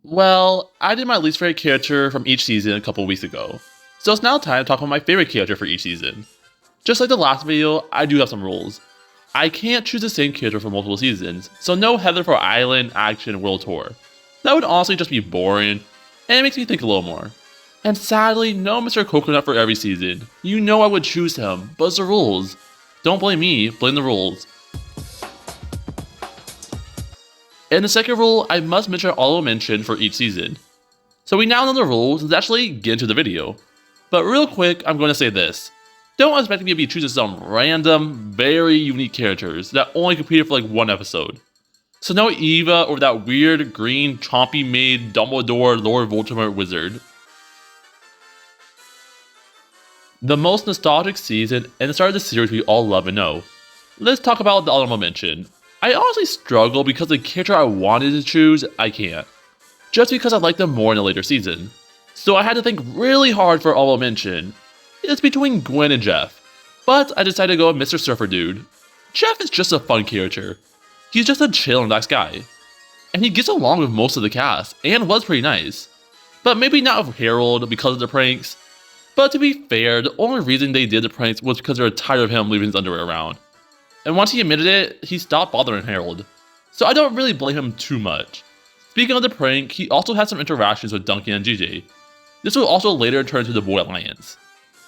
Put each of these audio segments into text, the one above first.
Well, I did my least favorite character from each season a couple weeks ago, so it's now time to talk about my favorite character for each season. Just like the last video, I do have some rules. I can't choose the same character for multiple seasons, so no Heather for Island, Action, World Tour. That would honestly just be boring, and it makes me think a little more. And sadly, no Mr. Coconut for every season. You know I would choose him, but it's the rules. Don't blame me, blame the rules. And the second rule, I must mention honorable mention for each season. So we now know the rules, let's actually get into the video. But real quick, I'm going to say this. Don't expect me to be choosing some random, very unique characters that only competed for like one episode. So no Eva or that weird green chompy made Dumbledore Lord Voldemort wizard. The most nostalgic season and the start of the series we all love and know. Let's talk about the honorable mention. I honestly struggle because the character I wanted to choose, I can't. Just because I like them more in a later season. So I had to think really hard for honorable mention. It's between Gwen and Jeff. But I decided to go with Mr. Surfer Dude. Jeff is just a fun character. He's just a chill and nice guy. And he gets along with most of the cast, and was pretty nice. But maybe not with Harold because of the pranks. But to be fair, the only reason they did the pranks was because they were tired of him leaving his underwear around. And once he admitted it, he stopped bothering Harold. So I don't really blame him too much. Speaking of the prank, he also had some interactions with Duncan and GJ. This would also later turn to the Boy Alliance.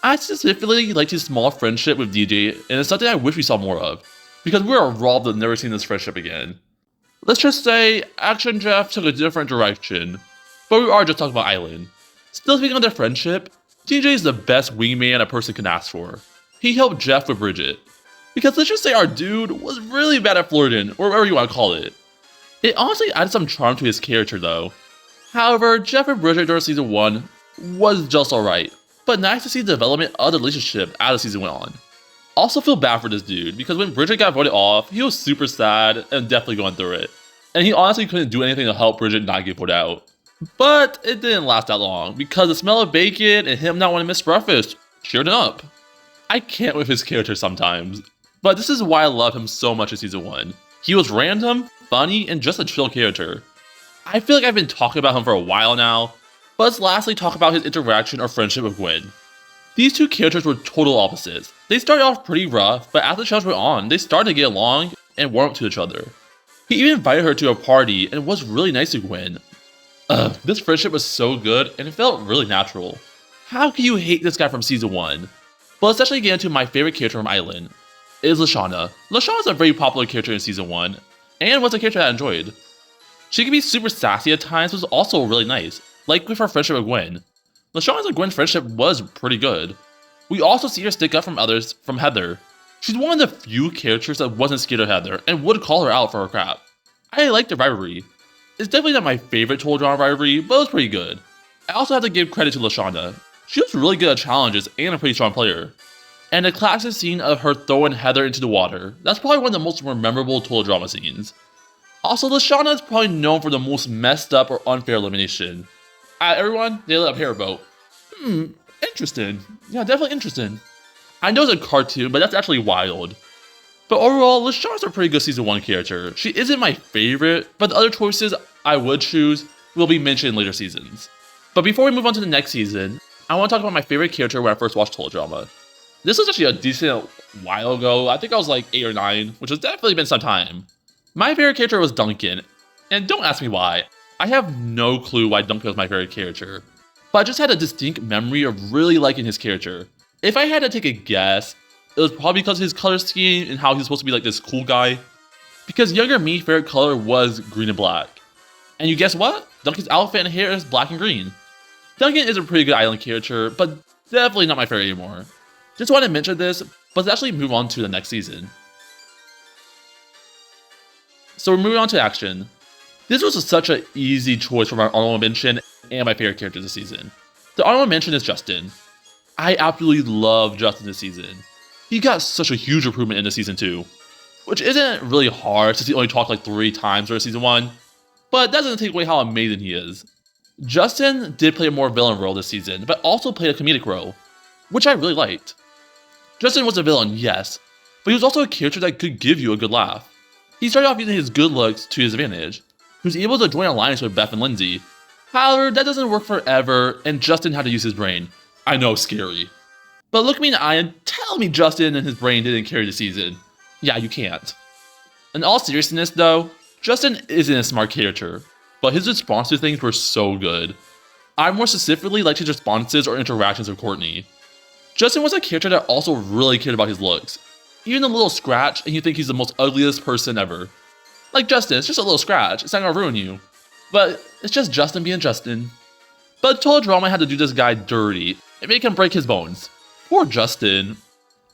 I specifically liked his small friendship with DJ, and it's something I wish we saw more of, because we are robbed of never seeing this friendship again. Let's just say, Action Jeff took a different direction, but we are just talking about Island. Still speaking of their friendship, DJ is the best wingman a person can ask for. He helped Jeff with Bridget. Because let's just say our dude was really bad at flirting, or whatever you want to call it. It honestly added some charm to his character though. However, Jeff and Bridget during season 1 was just alright, but nice to see the development of the relationship as the season went on. Also feel bad for this dude, because when Bridget got voted off, he was super sad and definitely going through it. And he honestly couldn't do anything to help Bridget not get voted out. But it didn't last that long, because the smell of bacon and him not wanting to miss breakfast cheered him up. I can't with his character sometimes. But this is why I love him so much in season 1. He was random, funny, and just a chill character. I feel like I've been talking about him for a while now, but let's lastly talk about his interaction or friendship with Gwen. These two characters were total opposites. They started off pretty rough, but as the shows went on, they started to get along and warm up to each other. He even invited her to a party and was really nice to Gwen. This friendship was so good and it felt really natural. How can you hate this guy from season 1? But let's actually get into my favorite character from Island. Is Lashana. Lashana is a very popular character in season 1, and was a character that I enjoyed. She can be super sassy at times, but was also really nice, like with her friendship with Gwen. Lashana's and Gwen's friendship was pretty good. We also see her stick up from others from Heather. She's one of the few characters that wasn't scared of Heather, and would call her out for her crap. I like the rivalry. It's definitely not my favorite total drama rivalry, but it was pretty good. I also have to give credit to Lashana. She was really good at challenges and a pretty strong player. And the classic scene of her throwing Heather into the water, that's probably one of the most memorable total drama scenes. Also, Lashana is probably known for the most messed up or unfair elimination. Everyone, they lit up Hairboat. Interesting. Yeah, definitely interesting. I know it's a cartoon, but that's actually wild. But overall, Lashana's a pretty good season 1 character. She isn't my favorite, but the other choices I would choose will be mentioned in later seasons. But before we move on to the next season, I want to talk about my favorite character when I first watched total drama. This was actually a decent while ago. I think I was like 8 or 9, which has definitely been some time. My favorite character was Duncan, and don't ask me why. I have no clue why Duncan was my favorite character, but I just had a distinct memory of really liking his character. If I had to take a guess, it was probably because of his color scheme and how he's supposed to be like this cool guy. Because younger me's favorite color was green and black. And you guess what? Duncan's outfit and hair is black and green. Duncan is a pretty good island character, but definitely not my favorite anymore. Just want to mention this, but let's actually move on to the next season. So we're moving on to Action. This was such an easy choice for my honorable mention and my favorite character this season. The honorable mention is Justin. I absolutely love Justin this season. He got such a huge improvement in the season 2, which isn't really hard since he only talked like 3 times during season 1, but that doesn't take away how amazing he is. Justin did play a more villain role this season, but also played a comedic role, which I really liked. Justin was a villain, yes, but he was also a character that could give you a good laugh. He started off using his good looks to his advantage. He was able to join alliance with Beth and Lindsay, However, that doesn't work forever, and Justin had to use his brain. I know, scary. But look me in the eye and tell me Justin and his brain didn't carry the season. Yeah, you can't. In all seriousness though, Justin isn't a smart character, but his response to things were so good. I more specifically liked his responses or interactions with Courtney. Justin was a character that also really cared about his looks. Even a little scratch and you think he's the most ugliest person ever. Like Justin, it's just a little scratch, it's not gonna ruin you. But it's just Justin being Justin. But total drama had to do this guy dirty and make him break his bones. Poor Justin.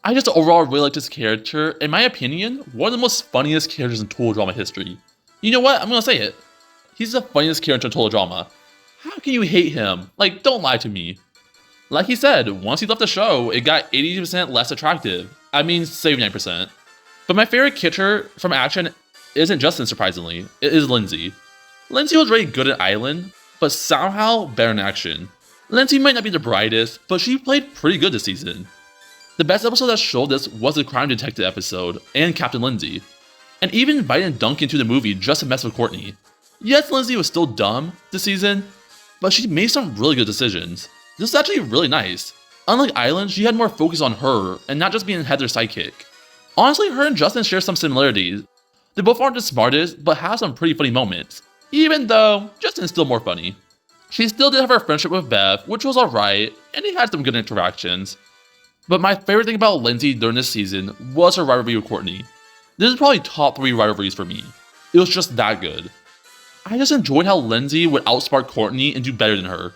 I just overall really liked this character. In my opinion, one of the most funniest characters in Total Drama history. You know what? I'm gonna say it. He's the funniest character in Total Drama. How can you hate him? Like, don't lie to me. Like he said, once he left the show, it got 80% less attractive. I mean, 79%. But my favorite character from action isn't Justin, surprisingly. It is Lindsay. Lindsay was really good at Island, but somehow better in action. Lindsay might not be the brightest, but she played pretty good this season. The best episode that showed this was the Crime Detective episode, and Captain Lindsay. And even inviting Duncan to the movie just to mess with Courtney. Yes, Lindsay was still dumb this season, but she made some really good decisions. This is actually really nice. Unlike Island, she had more focus on her, and not just being Heather's sidekick. Honestly, her and Justin share some similarities. They both aren't the smartest, but have some pretty funny moments. Even though, Justin's still more funny. She still did have her friendship with Bev, which was alright, and they had some good interactions. But my favorite thing about Lindsay during this season was her rivalry with Courtney. This is probably top 3 rivalries for me. It was just that good. I just enjoyed how Lindsay would outsmart Courtney and do better than her.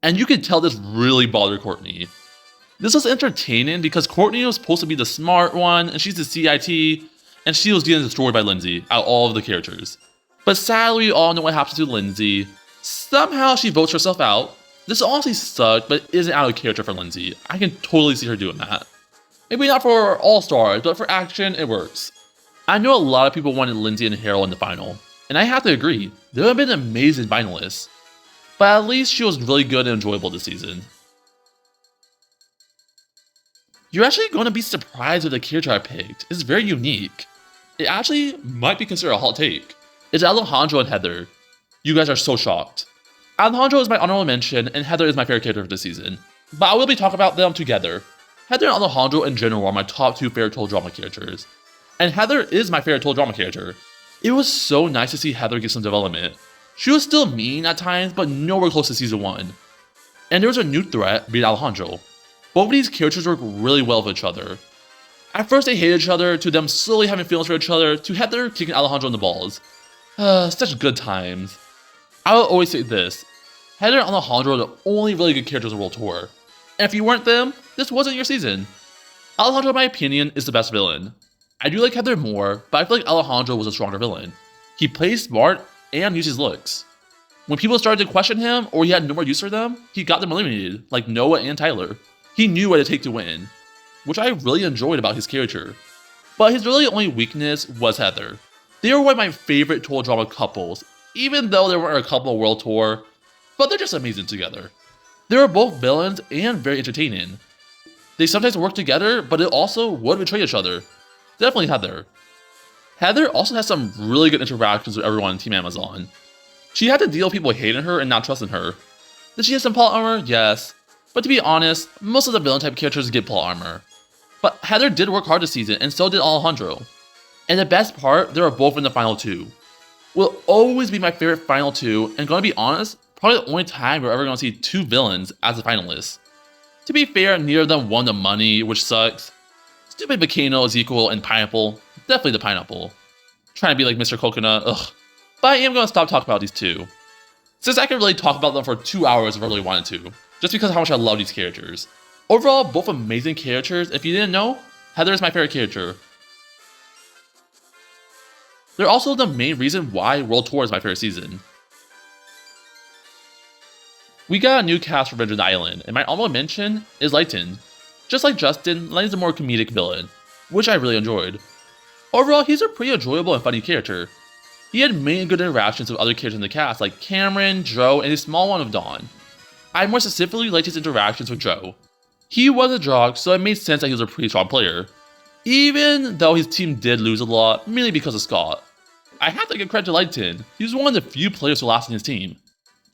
And you could tell this really bothered Courtney. This was entertaining because Courtney was supposed to be the smart one, and she's the CIT, and she was getting destroyed by Lindsay out of all of the characters. But sadly, we all know what happens to Lindsay. Somehow she votes herself out. This honestly sucked, but isn't out of character for Lindsay. I can totally see her doing that. Maybe not for All-Stars, but for action, it works. I know a lot of people wanted Lindsay and Harold in the final, and I have to agree, they would have been amazing finalists. But at least she was really good and enjoyable this season. You're actually going to be surprised with the character I picked. It's very unique. It actually might be considered a hot take. It's Alejandro and Heather. You guys are so shocked. Alejandro is my honorable mention, and Heather is my favorite character of this season. But I will be talking about them together. Heather and Alejandro in general are my top 2 favorite Total Drama characters. And Heather is my favorite Total Drama character. It was so nice to see Heather get some development. She was still mean at times, but nowhere close to season 1. And there was a new threat, being Alejandro. Both of these characters work really well with each other. At first they hated each other, to them slowly having feelings for each other, to Heather kicking Alejandro in the balls. Such good times. I will always say this, Heather and Alejandro are the only really good characters in World Tour. And if you weren't them, this wasn't your season. Alejandro, in my opinion, is the best villain. I do like Heather more, but I feel like Alejandro was a stronger villain. He plays smart and used his looks. When people started to question him, or he had no more use for them, he got them eliminated, like Noah and Tyler. He knew what it took to win, which I really enjoyed about his character. But his really only weakness was Heather. They were one of my favorite Total Drama couples, even though they weren't a couple of World Tour, but they're just amazing together. They were both villains and very entertaining. They sometimes work together, but it also would betray each other. Definitely Heather. Heather also has some really good interactions with everyone in Team Amazon. She had to deal with people hating her and not trusting her. Did she have some plot armor? Yes. But to be honest, most of the villain type characters get plot armor. But Heather did work hard this season, and so did Alejandro. And the best part, they were both in the final 2. Will always be my favorite final 2, and gonna be honest, probably the only time we're ever gonna see 2 villains as the finalists. To be fair, neither of them won the money, which sucks. Stupid Volcano, Ezekiel, and Pineapple. Definitely the Pineapple. Trying to be like Mr. Coconut, ugh. But I am gonna stop talking about these 2. Since I could really talk about them for 2 hours if I really wanted to, just because of how much I love these characters. Overall, both amazing characters. If you didn't know, Heather is my favorite character. They're also the main reason why World Tour is my favorite season. We got a new cast for Revenge Island, and my honorable mention is Layton. Just like Justin, Layton's a more comedic villain, which I really enjoyed. Overall, he's a pretty enjoyable and funny character. He had many good interactions with other characters in the cast, like Cameron, Joe, and a small one of Dawn. I more specifically liked his interactions with Joe. He was a jock, so it made sense that he was a pretty strong player. Even though his team did lose a lot, mainly because of Scott. I have to give credit to Layton. He was one of the few players who lasted in his team.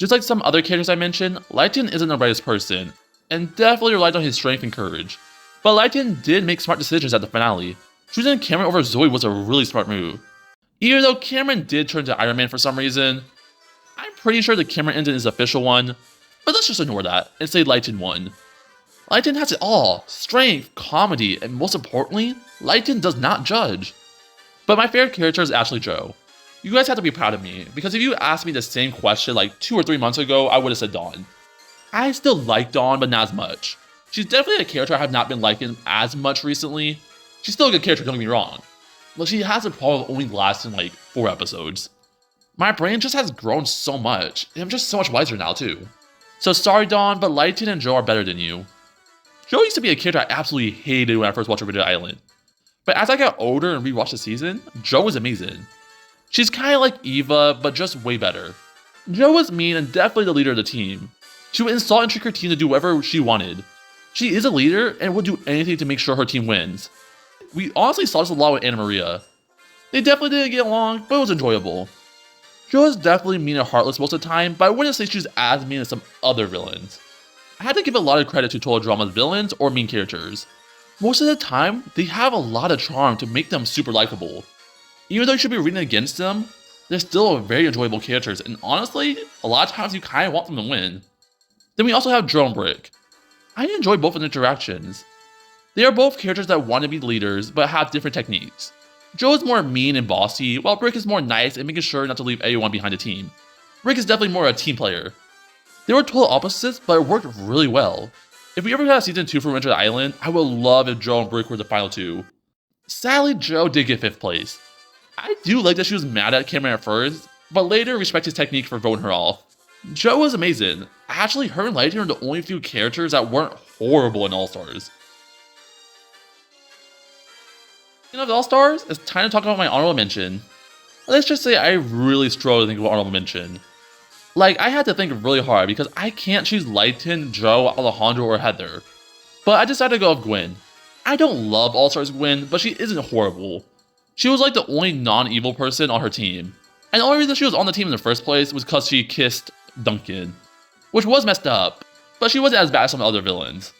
Just like some other characters I mentioned, Lighten isn't the brightest person, and definitely relied on his strength and courage. But Lighten did make smart decisions at the finale. Choosing Cameron over Zoe was a really smart move. Even though Cameron did turn to Iron Man for some reason, I'm pretty sure the Cameron ending is the official one, but let's just ignore that and say Lighten won. Lighten has it all: strength, comedy, and most importantly, Lighten does not judge. But my favorite character is Ashley Joe. You guys have to be proud of me, because if you asked me the same question like 2 or 3 months ago, I would have said Dawn. I still like Dawn, but not as much. She's definitely a character I have not been liking as much recently. She's still a good character, don't get me wrong, but she has a problem of only lasting like 4 episodes. My brain just has grown so much, and I'm just so much wiser now too. So sorry Dawn, but Lighten and Joe are better than you. Joe used to be a character I absolutely hated when I first watched Ridonculous Island. But as I got older and rewatched the season, Joe was amazing. She's kinda like Eva, but just way better. Joe was mean and definitely the leader of the team. She would insult and trick her team to do whatever she wanted. She is a leader and would do anything to make sure her team wins. We honestly saw this a lot with Anna Maria. They definitely didn't get along, but it was enjoyable. Joe is definitely mean and heartless most of the time, but I wouldn't say she's as mean as some other villains. I had to give a lot of credit to Total Drama's villains or mean characters. Most of the time, they have a lot of charm to make them super likable. Even though you should be rooting against them, they're still very enjoyable characters, and honestly, a lot of times you kinda want them to win. Then we also have Joe and Brick. I enjoy both of their interactions. They are both characters that want to be leaders, but have different techniques. Joe is more mean and bossy, while Brick is more nice and making sure not to leave anyone behind the team. Brick is definitely more a team player. They were total opposites, but it worked really well. If we ever got a season 2 for Ridonculous Island, I would love if Joe and Brick were the final 2. Sadly, Joe did get 5th place. I do like that she was mad at Cameron at first, but later respect his technique for voting her off. Joe was amazing. Actually, her and Lighten are the only few characters that weren't horrible in All-Stars. Speaking of All-Stars, it's time to talk about my honorable mention. Let's just say I really struggled to think of an honorable mention. Like, I had to think really hard because I can't choose Lighten, Joe, Alejandro, or Heather. But I decided to go with Gwen. I don't love All-Stars Gwen, but she isn't horrible. She was like the only non-evil person on her team. And the only reason she was on the team in the first place was because she kissed Duncan. Which was messed up, but she wasn't as bad as some other villains.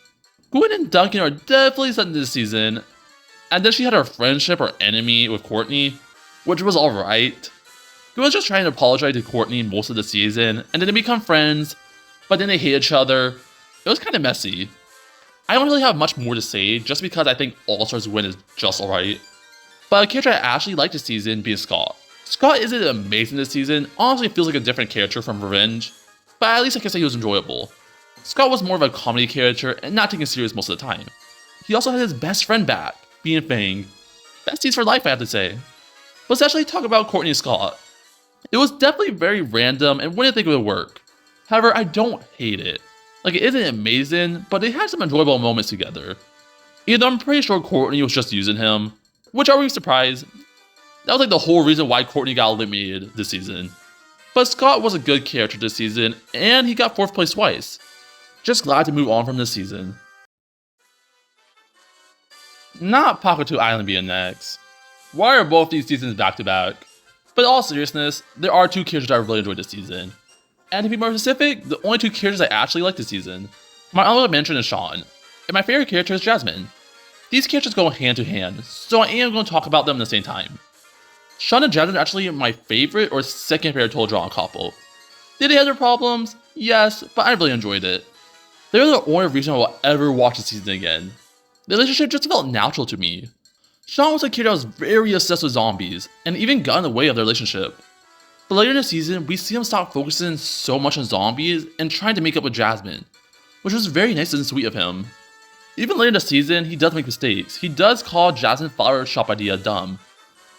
Gwen and Duncan are definitely set in this season. And then she had her friendship or enemy with Courtney, which was alright. Gwen was just trying to apologize to Courtney most of the season, and then they become friends, but then they hate each other. It was kind of messy. I don't really have much more to say, just because I think All-Stars Gwen is just alright. But a character I actually liked this season being Scott. Scott isn't amazing this season, honestly feels like a different character from Revenge, but at least I can say he was enjoyable. Scott was more of a comedy character and not taken serious most of the time. He also had his best friend back, being Fang. Besties for life, I have to say. But let's actually talk about Courtney and Scott. It was definitely very random and wouldn't think it would work. However, I don't hate it. Like, it isn't amazing, but they had some enjoyable moments together. Either I'm pretty sure Courtney was just using him, which are we surprised? That was like the whole reason why Courtney got eliminated this season. But Scott was a good character this season, and he got 4th place twice. Just glad to move on from this season. Not Pahkitew Island being next. Why are both these seasons back to back? But in all seriousness, there are 2 characters I really enjoyed this season. And to be more specific, the only 2 characters I actually like this season. My honorable mention is Sean, and my favorite character is Jasmine. These characters go hand to hand, so I am going to talk about them at the same time. Sean and Jasmine are actually my favorite or second favorite Total Drama couple. Did they have their problems? Yes, but I really enjoyed it. They're the only reason I will ever watch the season again. The relationship just felt natural to me. Sean was a kid that was very obsessed with zombies, and even got in the way of their relationship. But later in the season, we see him stop focusing so much on zombies and trying to make up with Jasmine, which was very nice and sweet of him. Even later in the season, he does make mistakes. He does call Jasmine's flower shop idea dumb.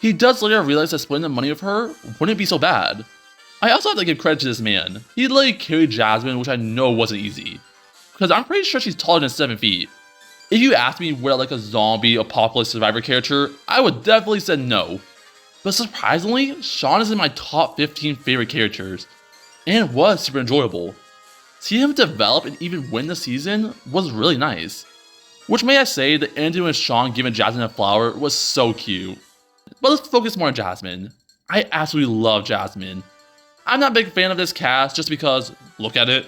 He does later realize that splitting the money with her wouldn't be so bad. I also have to give credit to this man. He literally carried Jasmine, which I know wasn't easy. Because I'm pretty sure she's taller than 7 feet. If you asked me would I like a zombie apocalypse survivor character, I would definitely say no. But surprisingly, Sean is in my top 15 favorite characters, and was super enjoyable. Seeing him develop and even win the season was really nice. Which may I say, the ending with Sean giving Jasmine a flower was so cute. But let's focus more on Jasmine. I absolutely love Jasmine. I'm not a big fan of this cast just because, look at it.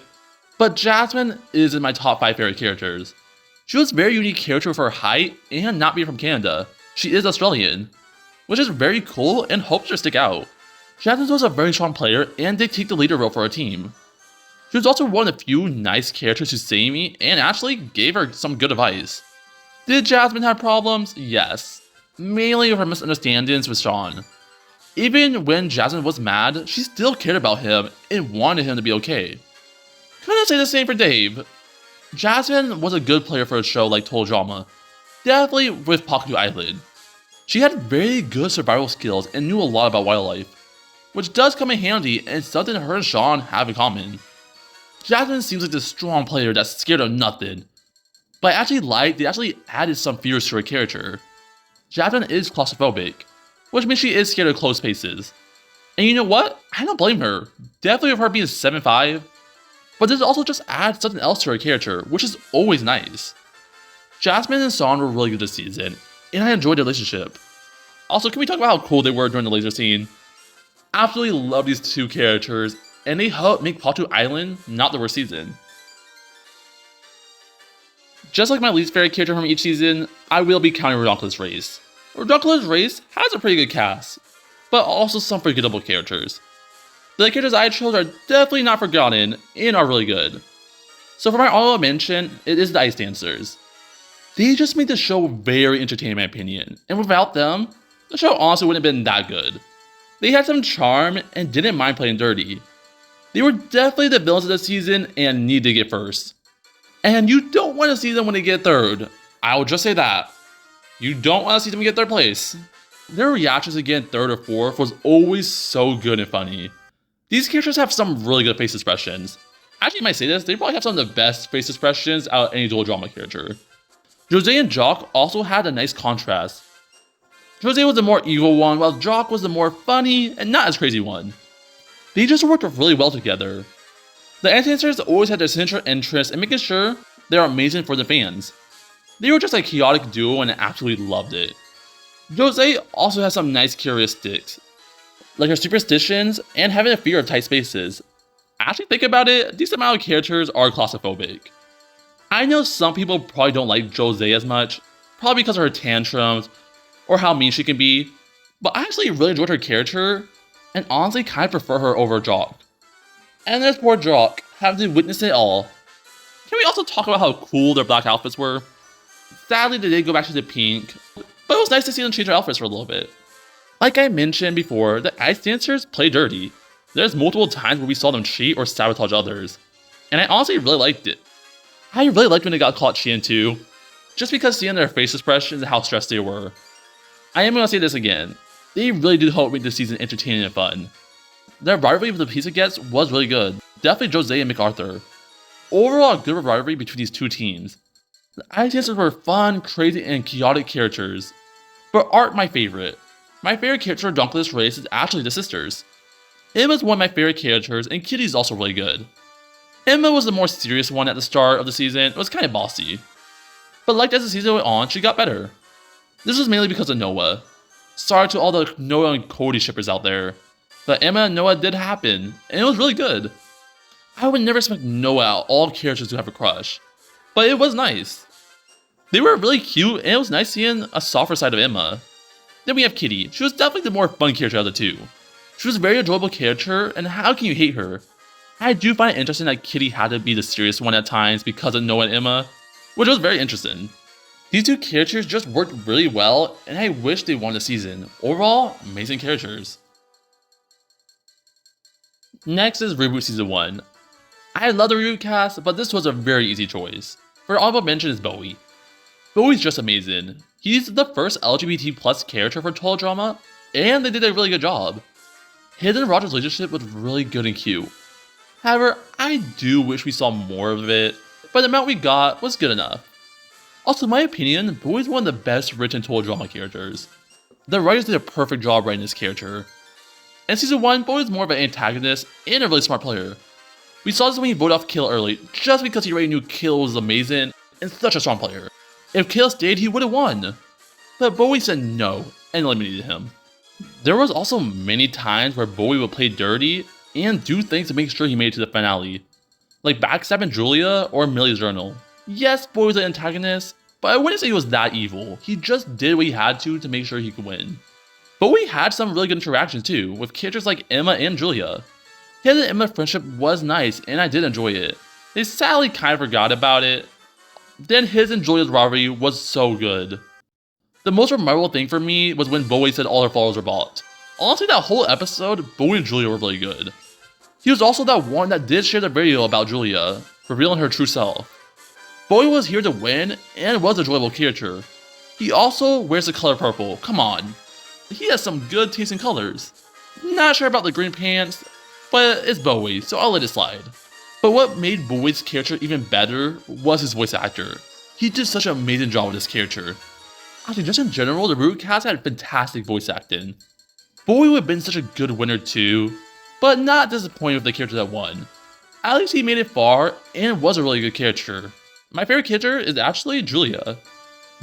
But Jasmine is in my top 5 favorite characters. She was a very unique character for her height and not being from Canada. She is Australian, which is very cool and hopes to stick out. Jasmine was a very strong player and did take the leader role for her team. She was also one of the few nice characters who saved me and actually gave her some good advice. Did Jasmine have problems? Yes. Mainly with her misunderstandings with Sean. Even when Jasmine was mad, she still cared about him and wanted him to be okay. Couldn't say the same for Dave. Jasmine was a good player for a show like Total Drama, definitely with Pahkitew Island. She had very good survival skills and knew a lot about wildlife, which does come in handy and something her and Sean have in common. Jasmine seems like this strong player that's scared of nothing, but I actually like they actually added some fears to her character. Jasmine is claustrophobic, which means she is scared of close spaces. And you know what? I don't blame her, definitely with her being 7'5", but this also just adds something else to her character, which is always nice. Jasmine and Sean were really good this season, and I enjoyed their relationship. Also, can we talk about how cool they were during the laser scene? Absolutely love these two characters, and they helped make Pahkitew Island not the worst season. Just like my least favorite character from each season, I will be counting Ridonculous Race. Ridonculous Race has a pretty good cast, but also some forgettable characters. The characters I chose are definitely not forgotten and are really good. So for my honorable mention, it is the Ice Dancers. They just made the show very entertaining in my opinion, and without them, the show honestly wouldn't have been that good. They had some charm and didn't mind playing dirty. They were definitely the villains of the season and need to get first. And you don't want to see them when they get third. I will just say that. You don't want to see them get third place. Their reactions again third or fourth was always so good and funny. These characters have some really good face expressions. Actually, you might say this, they probably have some of the best face expressions out of any dual drama character. Jose and Jock also had a nice contrast. Jose was the more evil one, while Jock was the more funny and not as crazy one. They just worked really well together. The Ice Dancers always had their central interest in making sure they are amazing for the fans. They were just a chaotic duo and I absolutely loved it. Jose also has some nice characteristics, like her superstitions and having a fear of tight spaces. Actually think about it, a decent amount of characters are claustrophobic. I know some people probably don't like Jose as much, probably because of her tantrums or how mean she can be, but I actually really enjoyed her character and honestly kind of prefer her over Jock. And there's poor Jock, having to witness it all. Can we also talk about how cool their black outfits were? Sadly, they did go back to the pink, but it was nice to see them change their outfits for a little bit. Like I mentioned before, the Ice Dancers play dirty. There's multiple times where we saw them cheat or sabotage others, and I honestly really liked it. I really liked when they got caught cheating too, just because seeing their face expressions and how stressed they were. I am going to say this again, they really did help make the season entertaining and fun. Their rivalry with the Pizza Gets was really good, definitely Jose and MacArthur. Overall, a good rivalry between these two teams. The Ice Dancers were fun, crazy, and chaotic characters, but aren't my favorite. My favorite character of Ridonculous Race is actually the sisters. Emma's one of my favorite characters, and Kitty's also really good. Emma was the more serious one at the start of the season, it was kind of bossy. But like as the season went on, she got better. This was mainly because of Noah. Sorry to all the Noah and Cody shippers out there, but Emma and Noah did happen, and it was really good. I would never expect Noah out all characters to have a crush, but it was nice. They were really cute, and it was nice seeing a softer side of Emma. Then we have Kitty. She was definitely the more fun character of the two. She was a very enjoyable character, and how can you hate her? I do find it interesting that Kitty had to be the serious one at times because of Noah and Emma, which was very interesting. These two characters just worked really well, and I wish they won the season. Overall, amazing characters. Next is Reboot Season 1. I love the Reboot cast, but this was a very easy choice. For honorable mention is Bowie. Bowie's just amazing. He's the first LGBT plus character for Total Drama, and they did a really good job. His and Roger's relationship was really good and cute. However, I do wish we saw more of it, but the amount we got was good enough. Also, in my opinion, Bowie's one of the best written Total Drama characters. The writers did a perfect job writing this character. In Season 1, Bowie's more of an antagonist and a really smart player. We saw this when he voted off Kill early, just because he already knew Kill was amazing and such a strong player. If Kill stayed, he would have won. But Bowie said no and eliminated him. There was also many times where Bowie would play dirty and do things to make sure he made it to the finale. Like backstabbing Julia or Millie's journal. Yes, Bowie was the antagonist, but I wouldn't say he was that evil. He just did what he had to make sure he could win. Bowie had some really good interactions too, with characters like Emma and Julia. His and Emma's friendship was nice, and I did enjoy it. They sadly kind of forgot about it. Then his and Julia's rivalry was so good. The most memorable thing for me was when Bowie said all her followers were bought. Honestly, that whole episode, Bowie and Julia were really good. He was also that one that did share the video about Julia, revealing her true self. Bowie was here to win, and was a enjoyable character. He also wears the color purple, come on. He has some good taste in colors. Not sure about the green pants, but it's Bowie, so I'll let it slide. But what made Bowie's character even better was his voice actor. He did such an amazing job with this character. Actually, just in general, the Reboot cast had fantastic voice acting. Bowie would have been such a good winner too, but not disappointed with the character that won. At least he made it far, and was a really good character. My favorite character is actually Julia.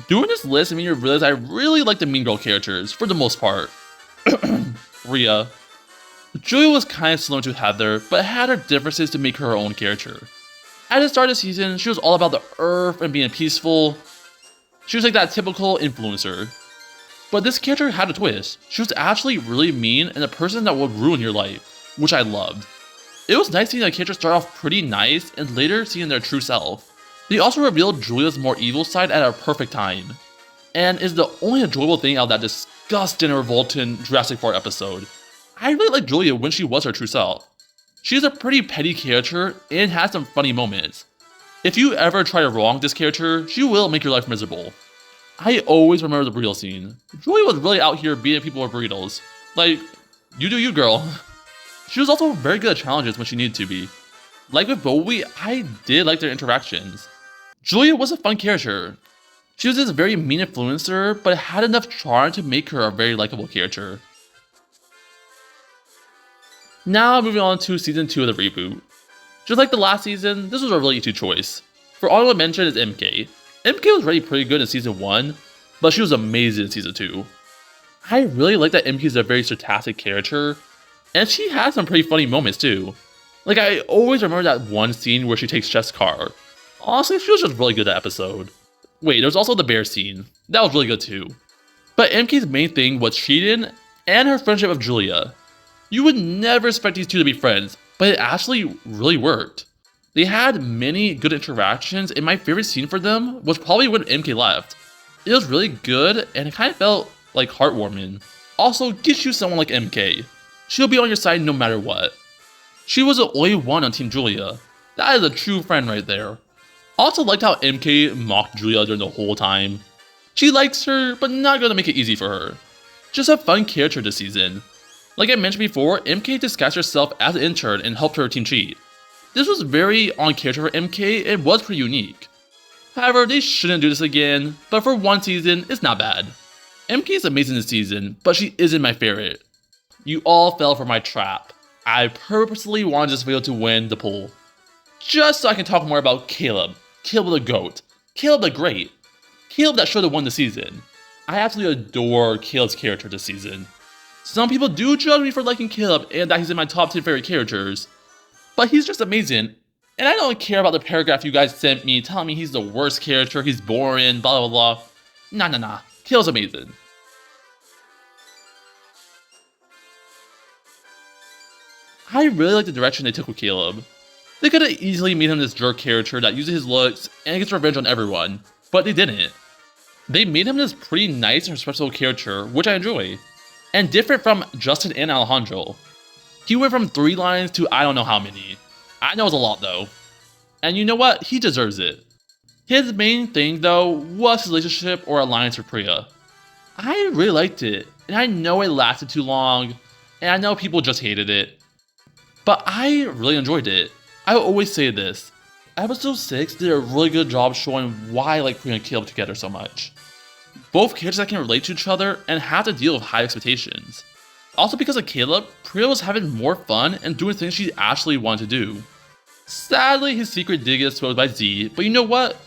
Doing this list made me realize I really like the Mean Girl characters, for the most part. Rhea. Julia was kind of similar to Heather, but had her differences to make her her own character. At the start of the season, she was all about the earth and being peaceful. She was like that typical influencer. But this character had a twist. She was actually really mean and a person that would ruin your life, which I loved. It was nice seeing a character start off pretty nice and later seeing their true self. They also revealed Julia's more evil side at a perfect time, and is the only enjoyable thing out of that disgusting and revolting Jurassic Park episode. I really like Julia when she was her true self. She's a pretty petty character and has some funny moments. If you ever try to wrong this character, she will make your life miserable. I always remember the burrito scene. Julia was really out here beating people with burritos. Like, you do you, girl. She was also very good at challenges when she needed to be. Like with Bowie, I did like their interactions. Julia was a fun character. She was this very mean influencer, but had enough charm to make her a very likable character. Now moving on to season 2 of the reboot. Just like the last season, this was a really easy choice. For honorable mention is MK. MK was already pretty good in season 1, but she was amazing in season 2. I really like that MK is a very sarcastic character, and she has some pretty funny moments too. Like I always remember that one scene where she takes Jeff's car. Honestly, she was just really good that episode. Wait, there's also the bear scene. That was really good too. But MK's main thing was cheating and her friendship with Julia. You would never expect these two to be friends, but it actually really worked. They had many good interactions, and my favorite scene for them was probably when MK left. It was really good, and it kind of felt like heartwarming. Also, get you someone like MK. She'll be on your side no matter what. She was the only one on Team Julia. That is a true friend right there. Also liked how MK mocked Julia during the whole time. She likes her, but not gonna make it easy for her. Just a fun character this season. Like I mentioned before, MK disguised herself as an intern and helped her team cheat. This was very on character for MK and was pretty unique. However, they shouldn't do this again, but for one season, it's not bad. MK is amazing this season, but she isn't my favorite. You all fell for my trap. I purposely wanted this video to win the poll. Just so I can talk more about Caleb. Caleb the GOAT. Caleb the Great. Caleb that should have won the season. I absolutely adore Caleb's character this season. Some people do judge me for liking Caleb and that he's in my top 10 favorite characters. But he's just amazing. And I don't care about the paragraph you guys sent me telling me he's the worst character, he's boring, blah blah blah. Nah. Caleb's amazing. I really like the direction they took with Caleb. They could have easily made him this jerk character that uses his looks and gets revenge on everyone, but they didn't. They made him this pretty nice and respectful character, which I enjoy. And different from Justin and Alejandro. He went from 3 lines to I don't know how many. I know it's a lot though. And you know what? He deserves it. His main thing though was his relationship or alliance with Priya. I really liked it, and I know it lasted too long, and I know people just hated it. But I really enjoyed it. I will always say this. Episode 6 did a really good job showing why I like Priya and Caleb together so much. Both characters that can relate to each other and have to deal with high expectations. Also because of Caleb, Priya was having more fun and doing things she actually wanted to do. Sadly, his secret did get exposed by Z, but you know what?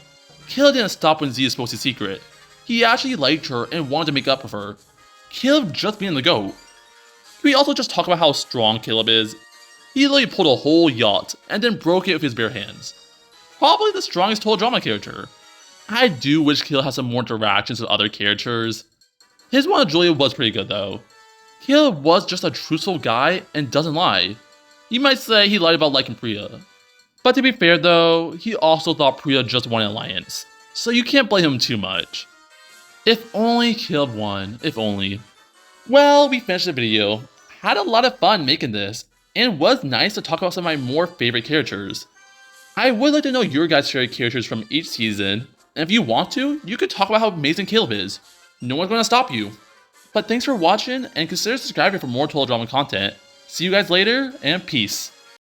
Caleb didn't stop when Z exposed his secret. He actually liked her and wanted to make up with her. Caleb just being the GOAT. Can we also just talk about how strong Caleb is? He literally pulled a whole yacht and then broke it with his bare hands. Probably the strongest total drama character. I do wish Caleb had some more interactions with other characters. His one with Julia was pretty good though. Caleb was just a truthful guy and doesn't lie. You might say he lied about liking Priya. But to be fair though, he also thought Priya just won an alliance, so you can't blame him too much. If only Caleb won, if only. Well, we finished the video. Had a lot of fun making this, and it was nice to talk about some of my more favorite characters. I would like to know your guys' favorite characters from each season, and if you want to, you could talk about how amazing Caleb is. No one's going to stop you. But thanks for watching, and consider subscribing for more Total Drama content. See you guys later, and peace.